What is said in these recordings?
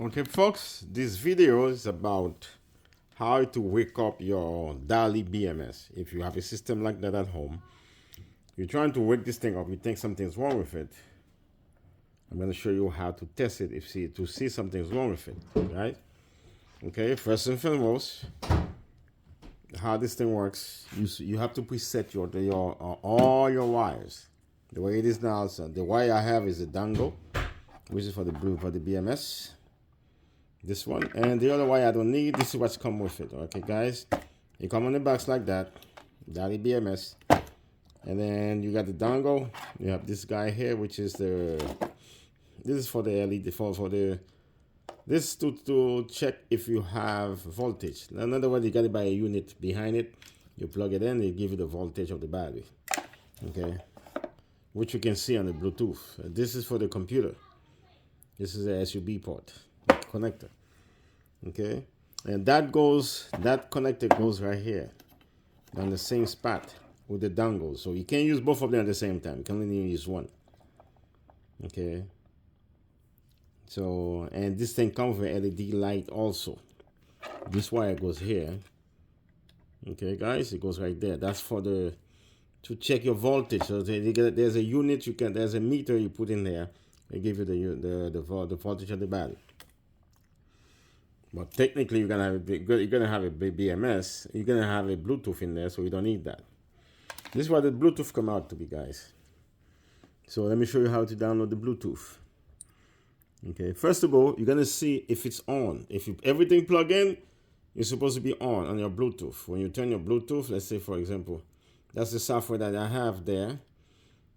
Okay, folks, this video is about how to wake up your Daly BMS. If you have a system like that at home, you're trying to wake this thing up, you think something's wrong with it. I'm going to show you how to test it to see something's wrong with it, right? Okay, first and foremost, how this thing works, you have to preset all your wires. The way it is now, so the wire I have is a dangle, which is for the BMS. This one, and the other wire I don't need. This is what's come with it. Okay, guys, you come on the box like that, Daly BMS, and then you got the dongle. You have this guy here, which is this is for the LED this to check if you have voltage. In other words, you got it by a unit behind it. You plug it in, it gives you the voltage of the battery. Okay, which you can see on the Bluetooth. This is for the computer. This is a SUB port connector. Okay, and that connector goes right here on the same spot with the dongle. So you can't use both of them at the same time. You can only use one. Okay, so, and this thing comes with LED light also. This wire goes here. Okay, guys, it goes right there. That's for to check your voltage. So there's a unit there's a meter you put in there. They give you the voltage of the battery. But technically, you're gonna have a big BMS. You're gonna have a Bluetooth in there, so you don't need that. This is what the Bluetooth come out to be, guys. So let me show you how to download the Bluetooth. Okay, first of all, you're gonna see if it's on. If everything plug in, you're supposed to be on your Bluetooth. When you turn your Bluetooth, let's say for example, that's the software that I have there.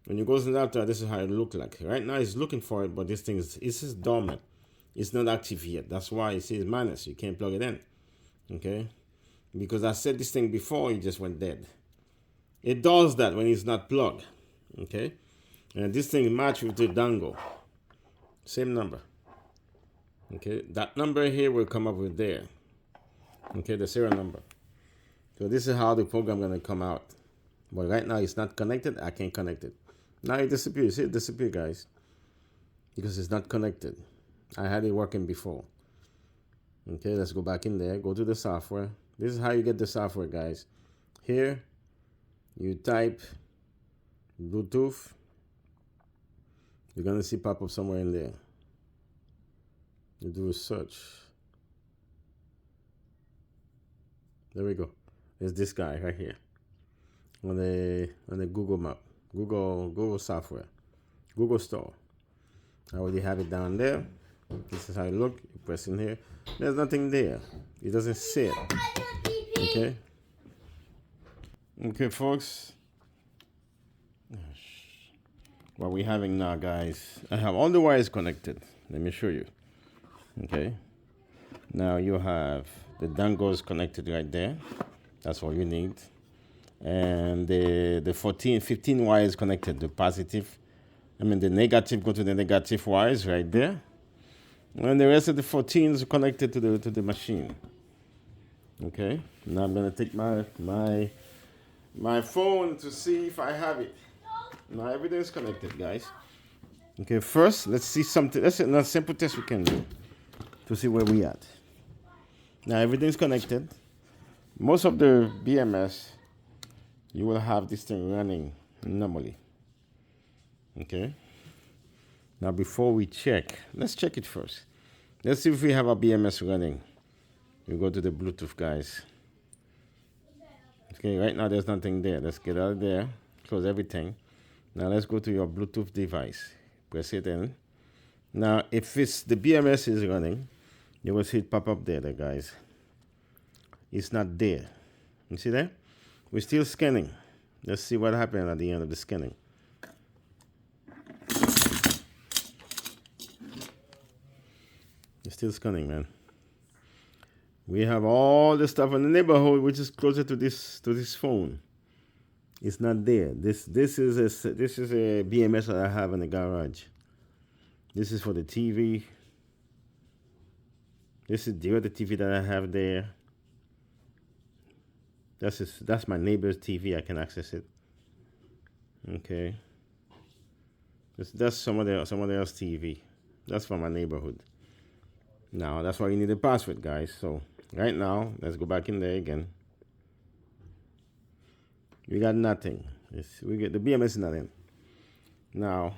When you go to that, this is how it look like. Right now, it's looking for it, but this thing is dormant. It's not active yet. That's why it says minus. You can't plug it in. Okay? Because I said this thing before, it just went dead. It does that when it's not plugged. Okay? And this thing match with the dongle. Same number. Okay? That number here will come up with there. Okay? The serial number. So this is how the program gonna come out. But right now it's not connected. I can't connect it. Now it disappears. See, it disappear, guys. Because it's not connected. I had it working before. Okay, let's go back in there. Go to the software. This is how you get the software, guys. Here, you type Bluetooth. You're going to see pop up somewhere in there. You do a search. There we go. There's this guy right here. On the Google map. Google software. Google Store. I already have it down there. This is how it look. You press in here. There's nothing there. It doesn't say it. Okay. Okay, folks. What we're having now, guys. I have all the wires connected. Let me show you. Okay. Now you have the dongles connected right there. That's all you need. And the 15 wires connected. The negative go to the negative wires right there. And the rest of the 14 is connected to the machine. Okay. Now I'm gonna take my phone to see if I have it. Now everything is connected, guys. Okay. First, let's see something. That's a simple test we can do to see where we at. Now everything's connected. Most of the BMS, you will have this thing running normally. Okay. Now before we check, let's check it first. Let's see if we have a BMS running. We go to the Bluetooth, guys. Okay, right now there's nothing there. Let's get out of there. Close everything. Now let's go to your Bluetooth device. Press it in. Now if the BMS is running, you will see it pop up there, guys. It's not there. You see that? We're still scanning. Let's see what happened at the end of the scanning. It's still scanning, man. We have all the stuff in the neighborhood which is closer to this phone. It's not there. This is a BMS that I have in the garage. This is for the TV. This is the other TV that I have there. That's my neighbor's TV. I can access it. Okay. That's some of the else TV. That's from my neighborhood. Now that's why you need a password, guys. So right now, let's go back in there again. We got nothing. We get the BMS is not in. Now,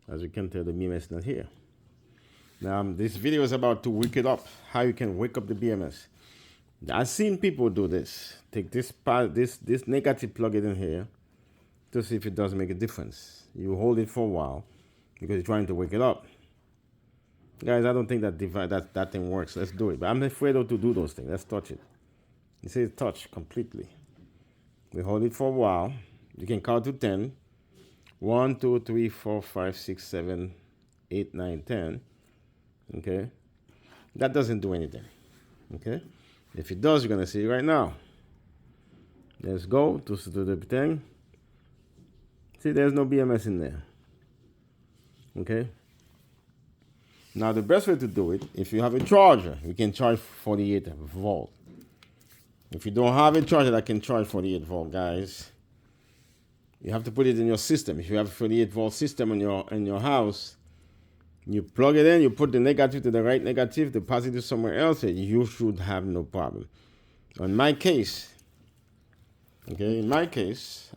as you can tell, the BMS is not here. Now, this video is about to wake it up. How you can wake up the BMS. I've seen people do this. Take this negative, plug it in here to see if it does make a difference. You hold it for a while because you're trying to wake it up. Guys, I don't think that thing works. Let's do it. But I'm afraid to do those things. Let's touch it. You see, touch completely. We hold it for a while. You can count to 10. 1, 2, 3, 4, 5, 6, 7, 8, 9, 10. Okay? That doesn't do anything. Okay? If it does, you're going to see it right now. Let's go to the thing. See, there's no BMS in there. Okay? Now, the best way to do it, if you have a charger, you can charge 48 volt. If you don't have a charger that can charge 48 volt, guys, you have to put it in your system. If you have a 48 volt system in your house, you plug it in, you put the negative to the right negative, the positive somewhere else, and you should have no problem. In my case, okay,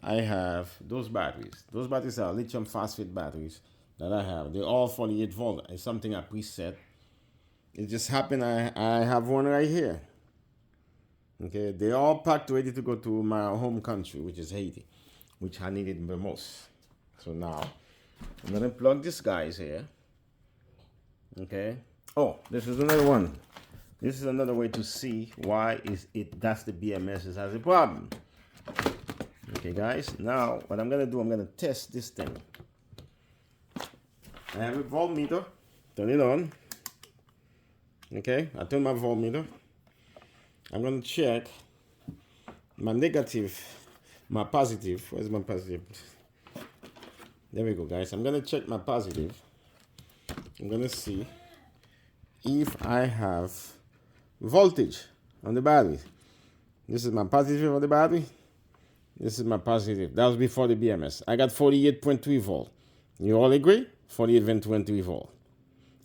I have those batteries. Those batteries are lithium phosphate batteries that I have. They're all 48 volt. It's something I preset. It just happened I have one right here. Okay, they're all packed ready to go to my home country, which is Haiti, which I needed the most. So now, I'm gonna plug these guys here. Okay. Oh, this is another one. This is another way to see why that's the BMS that has a problem. Okay, guys. Now, what I'm gonna do, I'm gonna test this thing. I have a voltmeter. Turn it on. Okay, I turn my voltmeter. I'm gonna check my negative, my positive. Where's my positive? There we go, guys. I'm gonna check my positive. I'm gonna see if I have voltage on the battery. This is my positive on the battery. This is my positive. That was before the BMS. I got 48.3 volt. You all agree? 48.3 volt.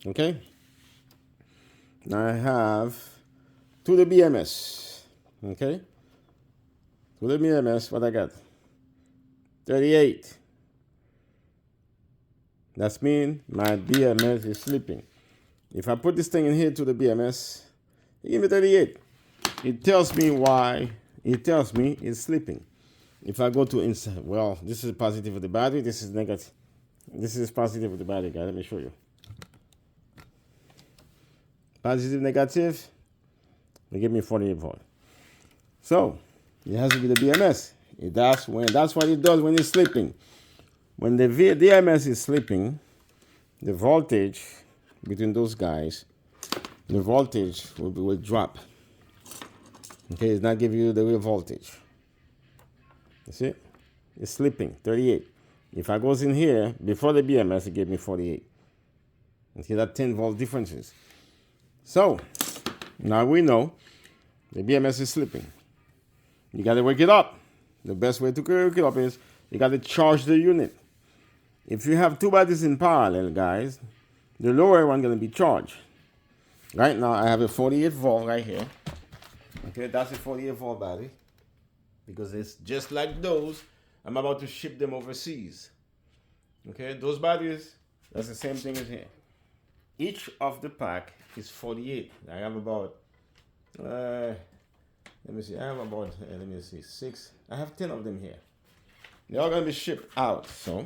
Okay? Now I have to the BMS. Okay? To the BMS, what I got? 38. That's mean my BMS is sleeping. If I put this thing in here to the BMS, it give me 38. It tells me why. It tells me it's sleeping. If I go to inside, well, this is positive of the battery. This is negative. This is positive of the battery, guys. Let me show you. Positive, negative. They give me 48 volt. So it has to be the BMS. That's what it does when it's sleeping. When the BMS is sleeping, the voltage between those guys, the voltage will drop. Okay, it's not giving you the real voltage. You see? It's sleeping, 38. If I goes in here, before the BMS, it gave me 48. You see that 10 volt differences. So, now we know the BMS is sleeping. You got to wake it up. The best way to wake it up is you got to charge the unit. If you have two batteries in parallel, guys, the lower one going to be charged. Right now, I have a 48 volt right here. Okay, that's a 48 volt battery. Because it's just like those. I'm about to ship them overseas. Okay, those batteries, that's the same thing as here. Each of the pack is 48. I have about, let me see, let me see, 6. I have 10 of them here. They're all going to be shipped out, so.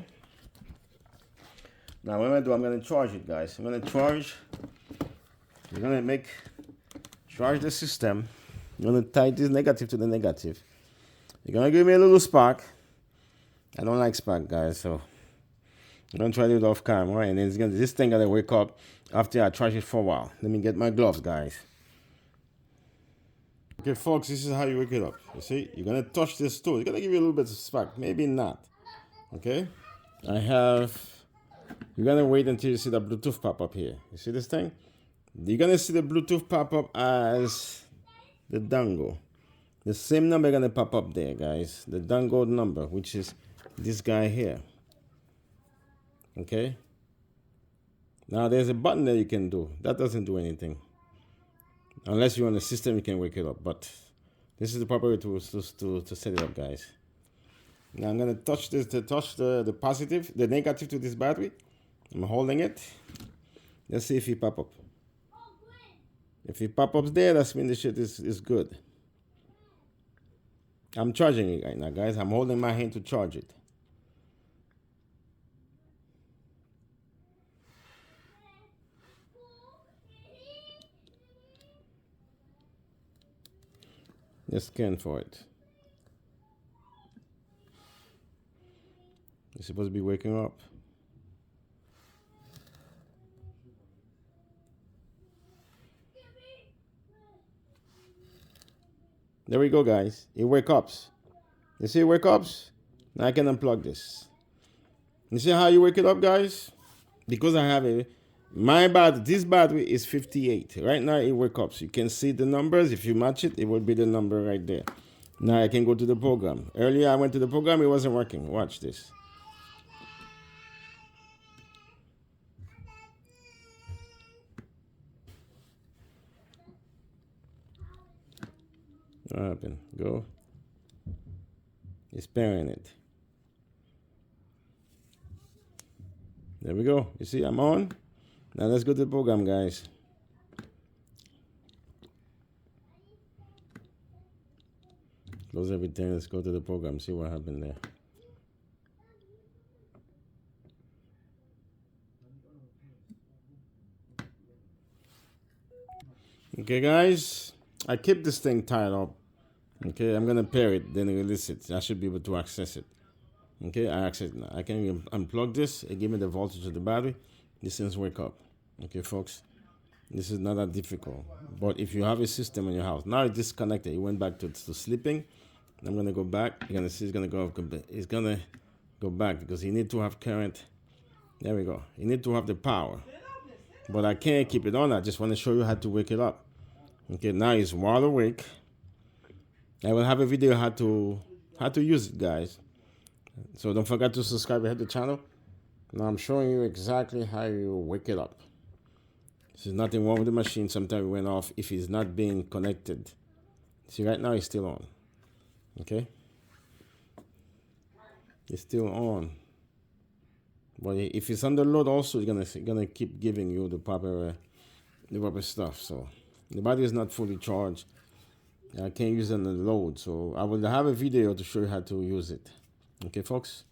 Now, what I'm going to do, I'm going to charge it, guys. I'm going to charge, we're going to charge the system. I'm going to tie this negative to the negative. You're going to give me a little spark. I don't like spark, guys, so I'm going to try to do it off camera. And then this thing going to wake up after I charge it for a while. Let me get my gloves, guys. Okay, folks, this is how you wake it up. You see, you're going to touch this tool. It's going to give you a little bit of spark. Maybe not. Okay? You're going to wait until you see the Bluetooth pop up here. You see this thing? You're going to see the Bluetooth pop up as the dongle. The same number going to pop up there, guys. The dongle number, which is this guy here. Okay? Now there's a button that you can do. That doesn't do anything. Unless you're on the system, you can wake it up. But this is the proper way to set it up, guys. Now I'm gonna touch this to touch the positive, the negative to this battery. I'm holding it. Let's see if it pop up. If it pop ups there, that's when the shit is good. I'm charging it right now, guys. I'm holding my hand to charge it. Just scan for it. You're supposed to be waking up. There we go, guys. It wake ups. You see it wake ups? Now I can unplug this. You see how you wake it up, guys? Because I have this battery is 58. Right now it wake up. So you can see the numbers. If you match it, it will be the number right there. Now I can go to the program. Earlier I went to the program, it wasn't working. Watch this. What happened? Go. It's pairing it. There we go. You see, I'm on. Now let's go to the program, guys. Close everything. Let's go to the program. See what happened there. Okay, guys. I keep this thing tied up. Okay, I'm gonna pair it, then release it. I should be able to access it. Okay, I access it now. I can unplug this and give me the voltage of the battery. This thing's wake up. Okay, folks. This is not that difficult. But if you have a system in your house, now it's disconnected. It went back to sleeping. I'm gonna go back. You're gonna see it's gonna go. It's gonna go back because you need to have current. There we go. You need to have the power. But I can't keep it on. I just want to show you how to wake it up. Okay, now it's wide awake. I will have a video how to use it, guys. So don't forget to subscribe and hit the channel. Now I'm showing you exactly how you wake it up. There's nothing wrong with the machine. Sometimes it went off if it's not being connected. See, right now it's still on. Okay, it's still on. But if it's under load, also it's gonna keep giving you the proper stuff. So the battery is not fully charged. I can't use it on the load, so I will have a video to show you how to use it. Okay, folks.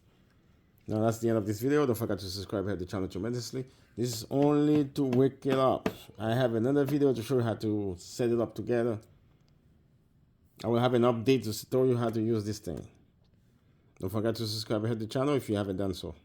Now that's the end of this video. Don't forget to subscribe and help the channel tremendously. This is only to wake it up. I have another video to show you how to set it up together. I will have an update to show you how to use this thing. Don't forget to subscribe and help the channel if you haven't done so.